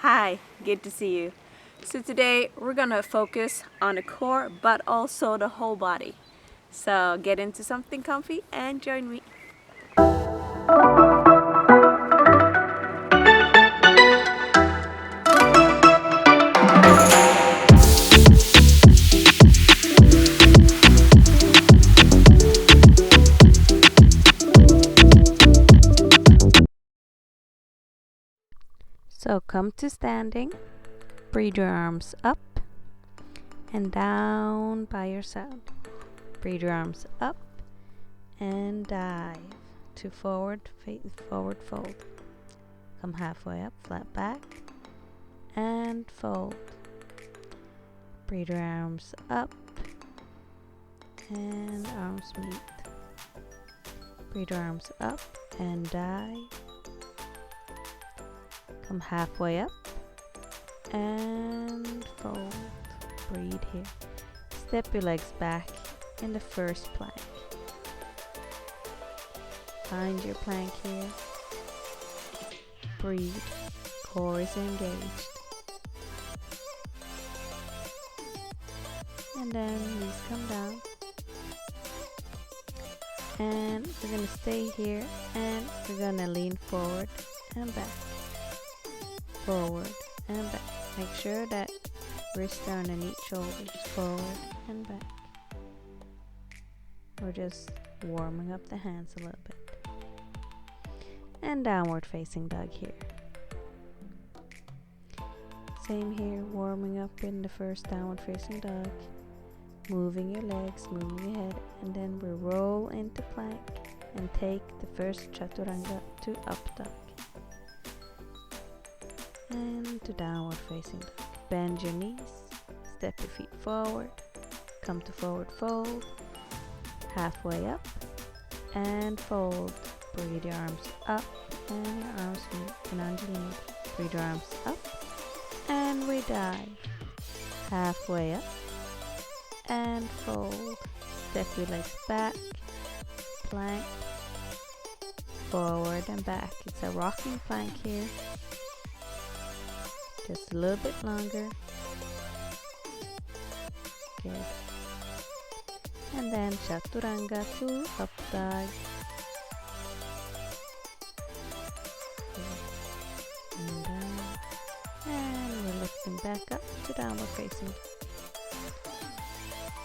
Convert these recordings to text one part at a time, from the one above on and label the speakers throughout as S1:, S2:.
S1: Hi, good to see you. So today we're gonna focus on the core but also the whole body. So get into something comfy and join me. So come to standing, breathe your arms up and down by your side. Breathe your arms up and dive to forward fold. Come halfway up, flat back and fold. Breathe your arms up and arms meet. Breathe your arms up and dive. Come halfway up and fold. Breathe here. Step your legs back in the first plank. Find your plank here. Breathe. Core is engaged. And then knees come down. And we're going to stay here and we're going to lean forward and back. Forward and back. Make sure that wrists are underneath shoulders. Forward and back. We're just warming up the hands a little bit. And downward facing dog here. Same here, warming up in the first downward facing dog. Moving your legs, moving your head, and then we roll into plank and take the first chaturanga to up dog. And to downward facing dog. Bend your knees, step your feet forward, come to forward fold, halfway up, and fold. Breathe your arms up, and your arms meet in Anjali. Breathe your arms up, and we dive. Halfway up, and fold. Step your legs back, plank, forward and back. It's a rocking plank here. Just a little bit longer. Good. And then chaturanga to up dog. And down. And we're lifting back up to downward facing.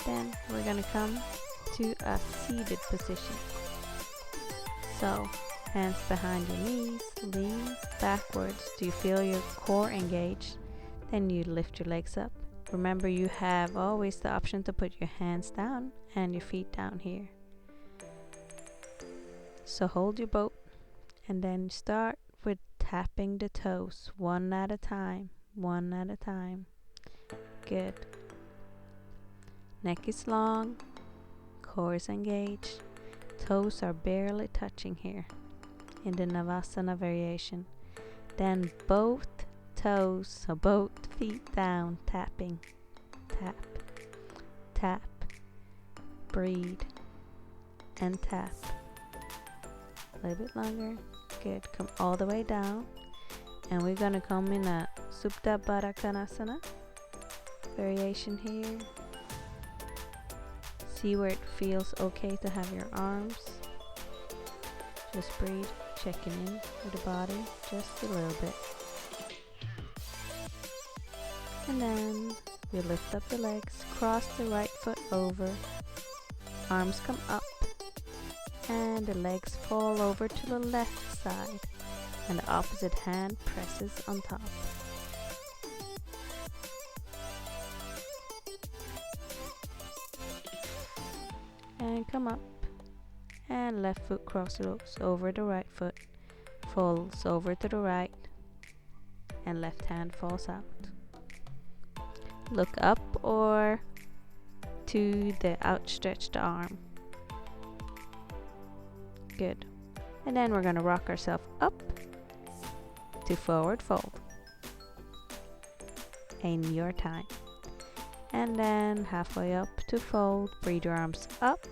S1: Then we're gonna come to a seated position. So hands behind your knees, lean backwards. Do you feel your core engaged? Then you lift your legs up. Remember, you have always the option to put your hands down and your feet down here. So hold your boat and then start with tapping the toes one at a time. Good. Neck is long, core is engaged, toes are barely touching here in the Navasana variation. Then both toes, so both feet down, tapping. Tap, tap, breathe, and tap. A little bit longer. Good. Come all the way down. And we're going to come in a Supta Baddha Konasana variation here. See where it feels okay to have your arms. Just breathe, checking in with the body just a little bit. And then we lift up the legs, cross the right foot over, arms come up, and the legs fall over to the left side, and the opposite hand presses on top. And come up, and left foot crosses over the right foot, folds over to the right, and left hand falls out. Look up or to the outstretched arm. Good. And then we're going to rock ourselves up to forward fold in your time. And then halfway up to fold, breathe your arms up.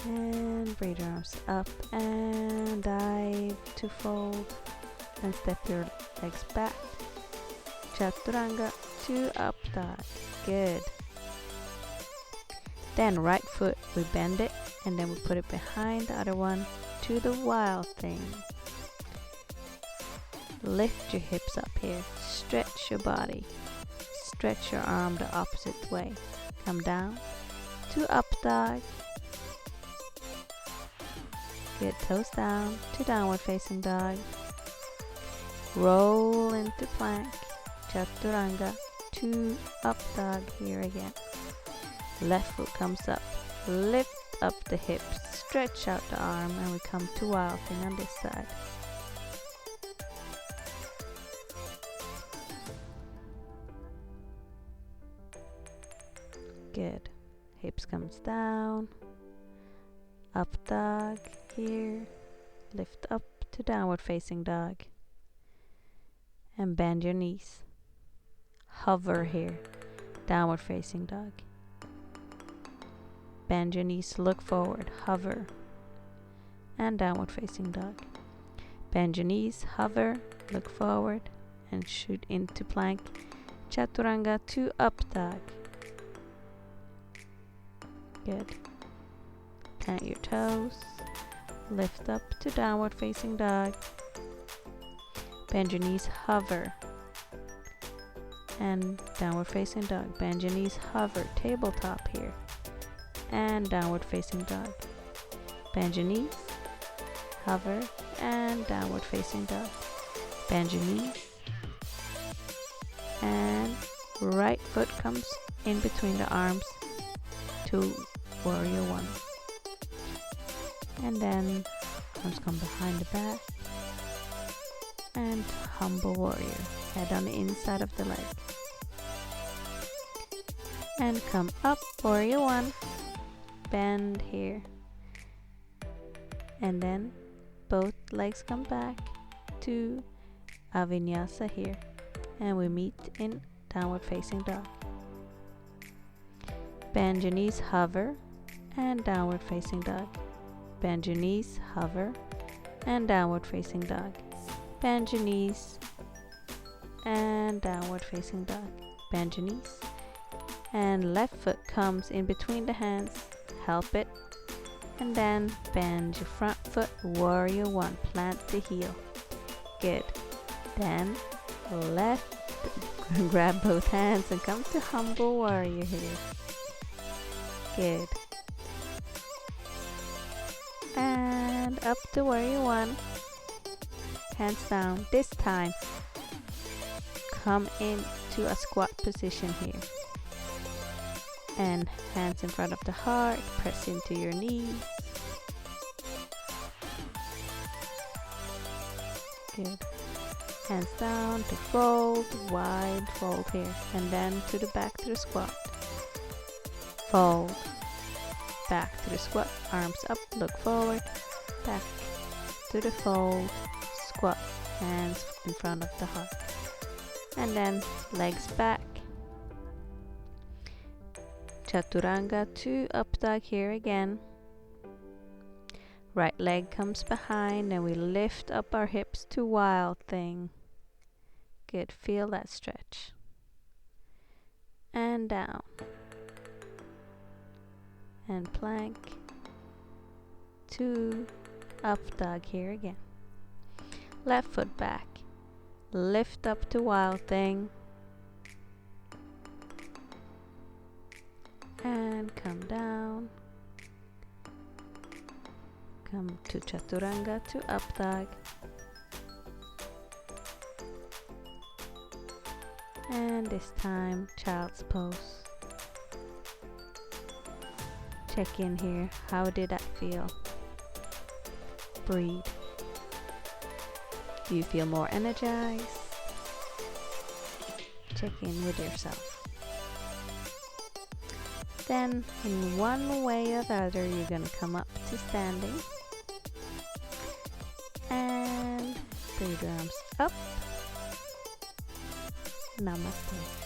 S1: And breathe your arms up and dive to fold. and step your legs back. Chaturanga to up dog. Good. Then right foot, we bend it and then we put it behind the other one to the wild thing. Lift your hips up here. Stretch your body. Stretch your arm the opposite way. Come down to up dog. Get toes down to downward facing dog. Roll into plank. Chaturanga to up dog here again. Left foot comes up. Lift up the hips. Stretch out the arm and we come to wild thing on this side. Good. Hips comes down. Up dog here. Lift up to downward facing dog. And bend your knees. Hover here. Downward facing dog. Bend your knees, look forward, hover. And downward facing dog. Bend your knees, hover, look forward, and shoot into plank. Chaturanga to up dog. Good. Plant your toes. Lift up to downward facing dog. Bend your knees, hover. And downward facing dog. Bend your knees, hover. Tabletop here. And downward facing dog. Bend your knees, hover, and downward facing dog. Bend your knees. And right foot comes in between the arms to warrior one. And then arms come behind the back. And humble warrior. Head on the inside of the leg. And come up, warrior one. Bend here. And then both legs come back to a vinyasa here. And we meet in downward facing dog. Bend your knees, hover, and downward facing dog. Bend your knees, hover, and downward facing dog. Bend your knees, and downward facing dog. Bend your knees. And left foot comes in between the hands. Help it. And then bend your front foot, warrior one. Plant the heel. Good. Then left, grab both hands and come to humble warrior here. Good. And up to warrior one. Hands down. This time, come into a squat position here. And hands in front of the heart, press into your knees. Good. Hands down to fold, wide fold here. And then to the back to the squat. Fold. Back to the squat, arms up, look forward. Back to the fold, squat, hands in front of the heart. And then legs back. Chaturanga to up dog here again. Right leg comes behind and we lift up our hips to wild thing. Good, feel that stretch. And down. And plank. To up dog here again. Left foot back. Lift up to wild thing. And come down. Come to Chaturanga to up dog. And this time, child's pose. Check in here. How did that feel? Breathe. Do you feel more energized? Check in with yourself. Then, in one way or the other, you're going to come up to standing. And bring your arms up. Namaste.